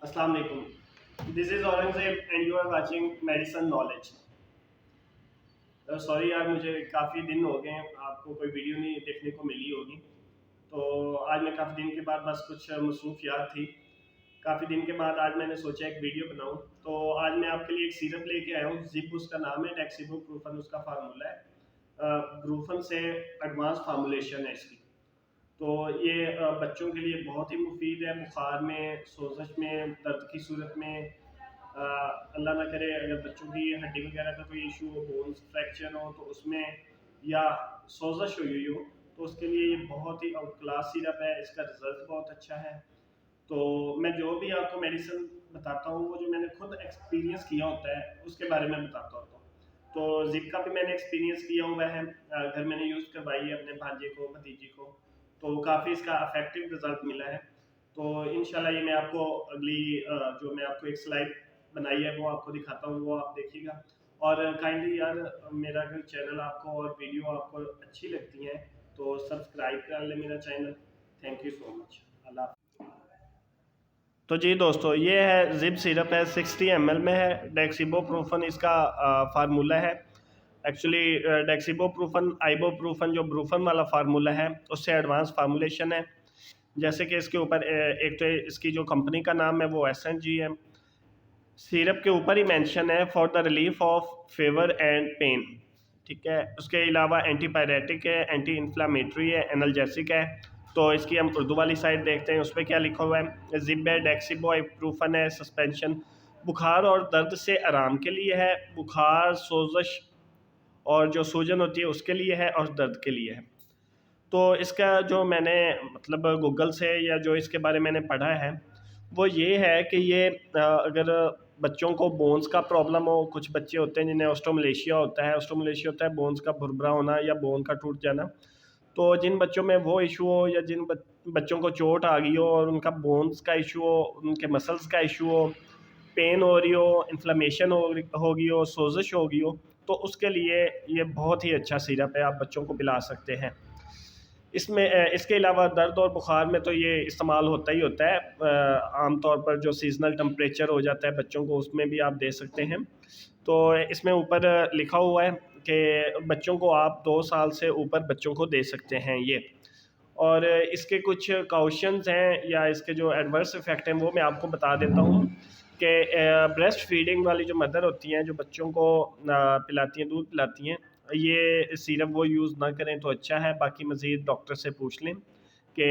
Assalamu alaikum. This is Aurangzeb and you are watching Medicine Knowledge. Sorry यार, मुझे काफ़ी दिन हो गए हैं, आपको कोई वीडियो नहीं देखने को मिली होगी। तो आज मैं काफ़ी दिन के बाद बस कुछ मसरूफियात थी। काफ़ी दिन के बाद आज मैंने सोचा एक वीडियो बनाऊं। तो आज मैं आपके लिए एक सिरप लेके आया हूँ। जिप उसका नाम है, डेक्सिबोप्रूफन उसका फार्मूला है। ब्रूफन से एडवांस फार्मूलेशन है इसकी। तो ये बच्चों के लिए बहुत ही मुफीद है। बुखार में, सोजश में, दर्द की सूरत में, अल्लाह ना करे अगर बच्चों की हड्डी वगैरह का कोई इशू हो, बोन्स फ्रैक्चर हो तो उसमें, या सोजश हुई हो तो उसके लिए ये बहुत ही आउट क्लास सिरप है। इसका रिजल्ट बहुत अच्छा है। तो मैं जो भी आपको मेडिसिन बताता हूँ वो जो मैंने खुद एक्सपीरियंस किया होता है उसके बारे में बताता होता हूँ। तो जिप का भी मैंने एक्सपीरियंस किया हुआ है, घर मैंने यूज़ करवाई है अपने भांजे को, भतीजी को। तो काफ़ी इसका अफेक्टिव रिजल्ट मिला है। तो इंशाल्लाह ये मैं आपको अगली जो मैं आपको एक स्लाइड बनाई है वो आपको दिखाता हूँ, वो आप देखिएगा। और काइंडली यार, मेरा अगर चैनल आपको और वीडियो आपको अच्छी लगती हैं तो सब्सक्राइब कर लें मेरा channel. Thank you so much. Allah. तो जी दोस्तों, ये है जिप सिरप है, 60 ml में है। डेक्सिबोप्रूफन इसका फार्मूला है। एक्चुअली डेक्सिबोप्रूफन आइबोप्रूफन जो ब्रूफन वाला फार्मूला है उससे एडवांस फार्मूलेशन है। जैसे कि इसके ऊपर एक तो इसकी जो कंपनी का नाम है वो एस&जी है। सिरप के ऊपर ही मेंशन है for the relief of fever and pain. ठीक है, उसके अलावा एंटीपायरेटिक है, एंटी इन्फ्लामेटरी है, एनर्जेसिक है। तो इसकी हम उर्दू वाली साइड देखते हैं, उस पर क्या लिखा हुआ है। जिब है, डेक्सिबो इब्रूफन है, सस्पेंशन बुखार और दर्द से आराम के लिए है। बुखार, सोजश और जो सूजन होती है उसके लिए है, और दर्द के लिए है। तो इसका जो मैंने मतलब गूगल से या जो इसके बारे में मैंने पढ़ा है वो ये है कि ये अगर बच्चों को बोन्स का प्रॉब्लम हो, कुछ बच्चे होते हैं जिन्हें ऑस्टोमलेशिया होता है। ऑस्टोमलेशिया होता है बोन्स का भुरभुरा होना या बोन का टूट जाना। तो जिन बच्चों में वो इशू हो, या जिन बच्चों को चोट आ गई हो और उनका बोन्स का इशू हो, उनके मसल्स का इशू हो, पेन हो रही हो, इन्फ्लेमेशन होगी हो, सोजिश होगी हो, तो उसके लिए ये बहुत ही अच्छा सिरप है, आप बच्चों को पिला सकते हैं। इसमें इसके अलावा दर्द और बुखार में तो ये इस्तेमाल होता ही होता है। आमतौर पर जो सीजनल टेम्परेचर हो जाता है बच्चों को, उसमें भी आप दे सकते हैं। तो इसमें ऊपर लिखा हुआ है कि बच्चों को आप 2 साल से ऊपर बच्चों को दे सकते हैं ये। और इसके कुछ काउशंस हैं या इसके जो एडवर्स इफ़ेक्ट हैं वो मैं आपको बता देता हूँ। कि ब्रेस्ट फीडिंग वाली जो मदर होती हैं, जो बच्चों को पिलाती हैं, दूध पिलाती हैं, ये सिरप वो यूज़ ना करें तो अच्छा है। बाकी मज़ीद डॉक्टर से पूछ लें कि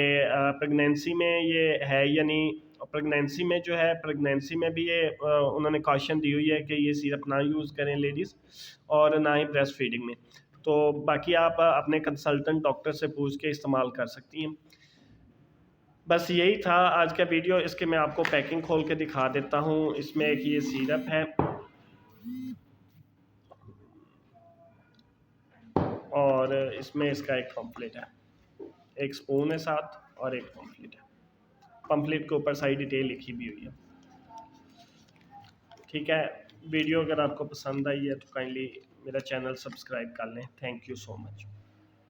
प्रेगनेंसी में ये है या नहीं। प्रेगनेंसी में जो है, प्रेगनेंसी में भी ये उन्होंने काशन दी हुई है कि ये सिरप ना यूज़ करें लेडीज़, और ना ही ब्रेस्ट फीडिंग में। तो बाकी आप अपने कंसल्टेंट डॉक्टर से पूछ के इस्तेमाल कर सकती हैं। बस यही था आज का वीडियो। इसके मैं आपको पैकिंग खोल के दिखा देता हूँ। इसमें एक ये सिरप है और इसमें इसका एक पम्फलेट है, एक स्पून है साथ और एक पम्फलेट है। पम्फलेट के ऊपर सारी डिटेल लिखी भी हुई है। ठीक है, वीडियो अगर आपको पसंद आई है तो काइंडली मेरा चैनल सब्सक्राइब कर लें। Thank you so much.